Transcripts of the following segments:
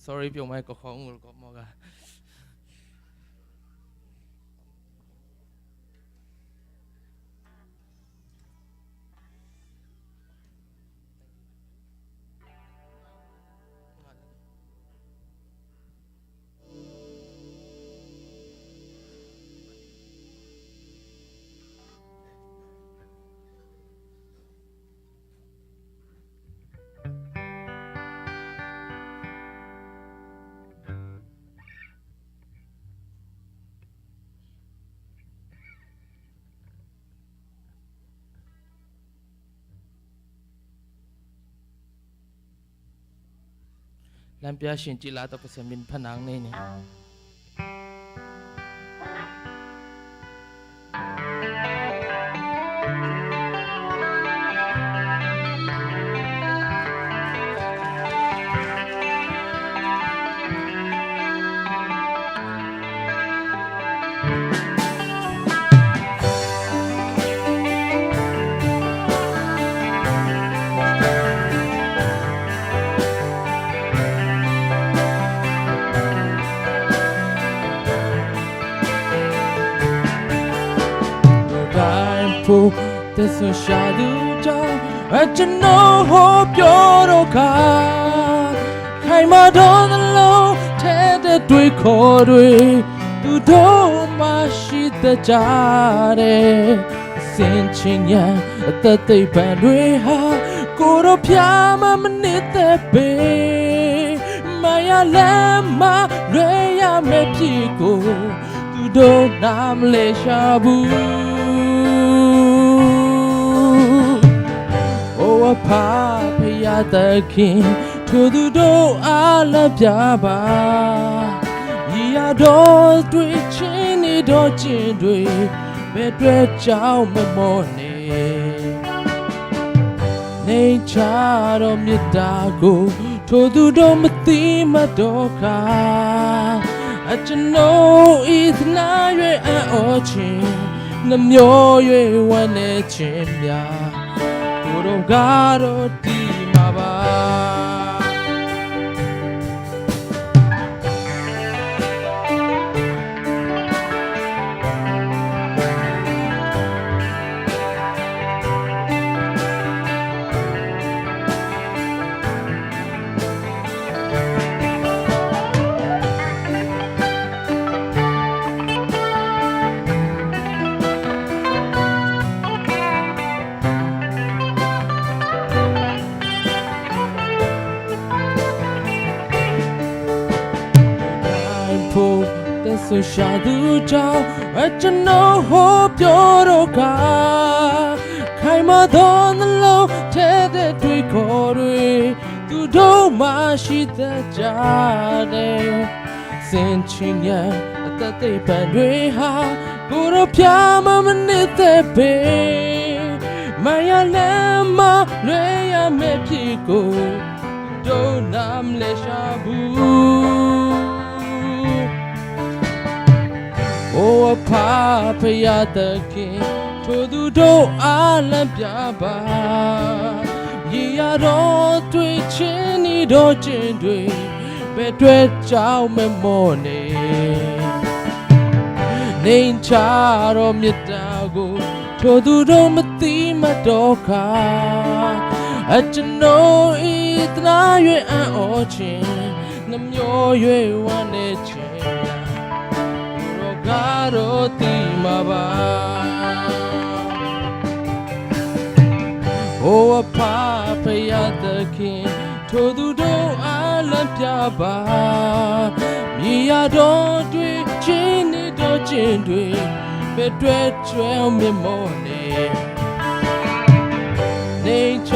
sorry ပြုံမဲ့ကောင်းကိုကောမောကလမ်းပြရှင်ကြည်လာတော့ပစမင်ဖနန်းနေနေဖို့တဆရှာသူကြောင့်အကျွန်တော်ဟောပြောတော့ခါခိုင်မာတော်သလုံးထဲတဲ့တွေခေါ်တွေသူတို့မှရှိတဲ့ကြတဲ့စင်ချင်းညာအသက်သိပ်ပံတွေဟာကိုတော့ဖျားမမနစ်တဲ့ပေမရလည်းမလွေရမယ့်ဖြစ်ကိုသူတို့နားမလဲရှာဘူးဖာဖယားသခင်ထိုသူတို့အားလည်းပြပါဤရတော်တွေ့ချင်းနေတော့ချင်းတွေဘယ်တွေ့ကြောင်းမမောနေနေချတော်မြတ်တာကိုထိုသူတို့မသိမတော့ခါအကျွန်ုပ်ဤသနာ၍အော်ချင်းနှမျိုး၍ဝမ်းနေခြင်းများတို့ကတော့ဒီမှာပါဆရှာသူကြောင့်အကျွန်တော်ဟောပြောတော့ကခိုင်မာသောနှလုံးထဲတဲ့တွေခေါ်တွေသူတို့မှရှိတဲ့ကြတဲ့စင်ချင်းညာအသက်သိပ်ပံတွေဟာကိုတော့ဖျားမမနစ်တဲ့ပေမရလည်းမလွေရမယ့်ဖြစ်ကိုသူတို့နားမလဲရှာဘူးအိုဖာဖယားသခင်ထိုသူတို့အားလည်းပြပါရရတော်တွေ့ချင်းနေတော့ချင်းတွေဘယ်တွေ့ကြောင်းမမောနေနေချတော်မြတ်တာကိုထိုသူတို့မသိမတော့ခါအကျွန်ုပ်ဤသနာ၍အော်ချင်းနှမျိုး၍ဝမ်းနေချင်းကတော့ဒီမှာပါအိုဖာဖယားသခင်ထိုသူတို့အားလည်းပြပါမြေရတော်တွေ့ချင်းနေတော့ချင်းတွေဘယ်တွေ့ကျွဲမြတ်မောနေနေချ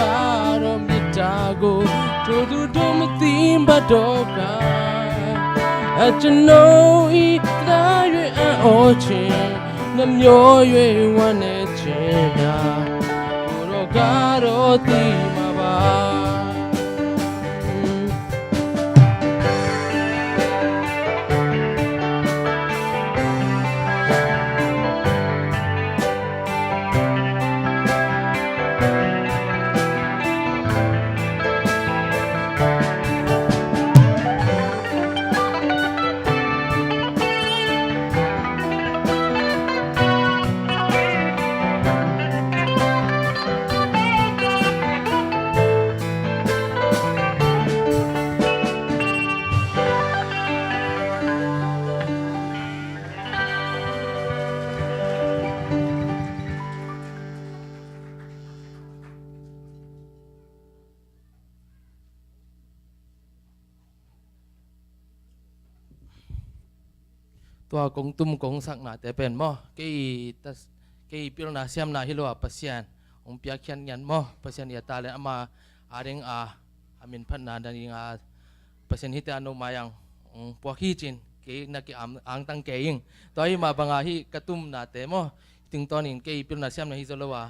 တော်မြတ်တာကိုထိုသူတို့မသိမတော့ကအကျွန်ုပ်ဤသာ၍အော်ချင်းနှမျိုး၍ဝမ်းနေခြင်းများကိုတော့ကတော့ဒီမှာပါ ตัวกงตุ้มกงสักนาแต่เป็นมั้งเกี่ยพิลนาเสียมนาฮิโลอาปัสยันองเปียเขียนยันมั้งปัสยันยาตาเลยอามาอาเริงอามินพันนาดันยิงปัสยันฮิตานุมายังพวกฮีจินเกี่ยนักอังตังเกี่ยงตัวนี้มาบังอาฮิกระตุ้มนาแต่มั้งถึงตอนนี้เกี่ยพิลนาเสียมนาฮิโซโลวา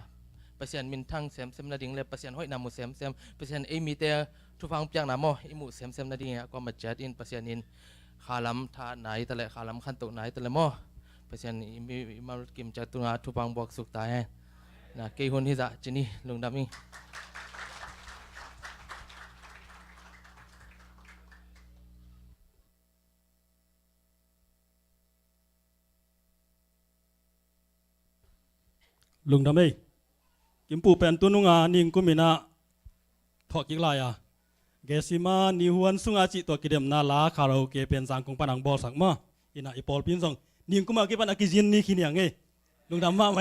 ปัสยันมินทั้งเซมนาดิ่งเลยปัสยันห้อยนามุเซมปัสยันเอมีแต่ทุกฟังเปียงนามั้งอิมุเซมนาดิ่งก็มาจัดอินปัสยันอินขาลำท่าไหนแต่ละขาลำขันตุไหนแต่ละมั้งเพราะฉะนั้นมีมากิมจากตัวงาทุบังบอกสุขตายนะเกี่ยคนที่จะจีนี่ลุงดำมิงลุงดำเอ้กิมปูเป็นตัวนุงานิ่งกุมินาทอกิกลายเกสิมานิฮวนสุงอาจิตัวกิเดมนาลาคาราโอเกะเป็นสังคงปนังบอลสักมาอินาอีปอลพินซองนิ่งกุมากิปันอากิจินนี่ขี้เนียงเอ้ลุงดำมาไหม